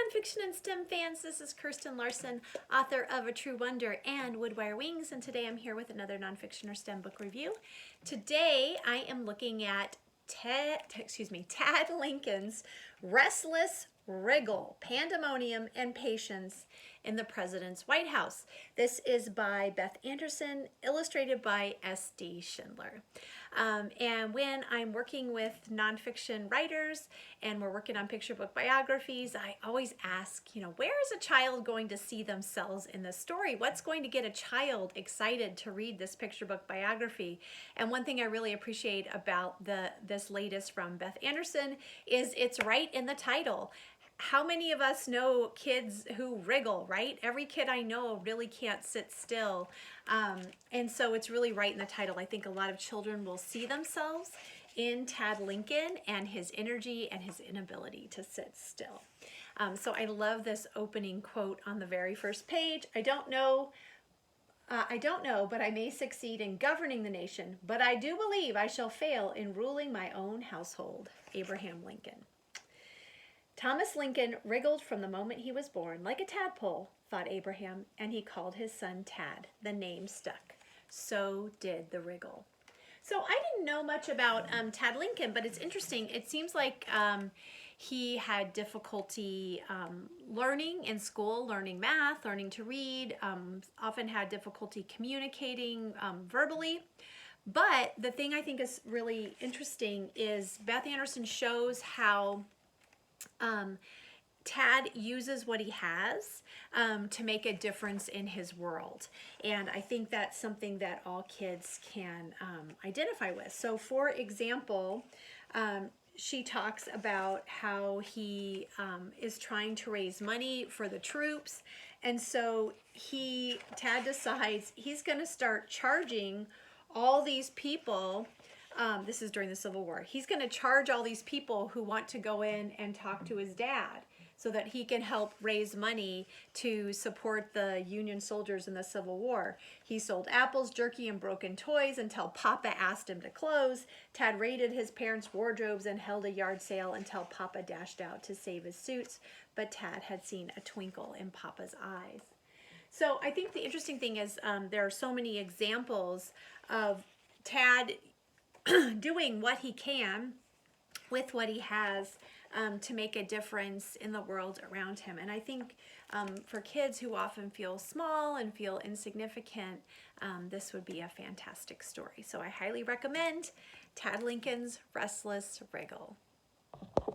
nonfiction and STEM fans, this is Kirsten Larson, author of A True Wonder and Wood Wire Wings, and today I'm here with another nonfiction or STEM book review. Today I am looking at Tad Lincoln's Restless, Wriggle, Pandemonium and Patience in the President's White House. This is by Beth Anderson, illustrated by S.D. Schindler. And when I'm working with nonfiction writers and we're working on picture book biographies, I always ask, where is a child going to see themselves in this story? What's going to get a child excited to read this picture book biography? And one thing I really appreciate about this latest from Beth Anderson is it's right in the title. How many of us know kids who wriggle, right? Every kid I know really can't sit still. And so it's really right in the title. I think a lot of children will see themselves in Tad Lincoln and his energy and his inability to sit still. So I love this opening quote on the very first page. I don't know, but I may succeed in governing the nation, but I do believe I shall fail in ruling my own household. Abraham Lincoln. Thomas Lincoln wriggled from the moment he was born, like a tadpole, thought Abraham, and he called his son Tad. The name stuck. So did the wriggle. So I didn't know much about Tad Lincoln, but it's interesting. It seems like he had difficulty learning in school, learning math, learning to read, often had difficulty communicating verbally. But the thing I think is really interesting is Beth Anderson shows how Tad uses what he has to make a difference in his world. And I think that's something that all kids can identify with. So for example, she talks about how he is trying to raise money for the troops. And so Tad decides he's going to start charging all these people. This is during the Civil War. He's going to charge all these people who want to go in and talk to his dad so that he can help raise money to support the Union soldiers in the Civil War. He sold apples, jerky, and broken toys until Papa asked him to close. Tad raided his parents' wardrobes and held a yard sale until Papa dashed out to save his suits, but Tad had seen a twinkle in Papa's eyes. So I think the interesting thing is there are so many examples of Tad doing what he can with what he has to make a difference in the world around him. And I think for kids who often feel small and feel insignificant, this would be a fantastic story. So I highly recommend Tad Lincoln's Restless, Wriggle.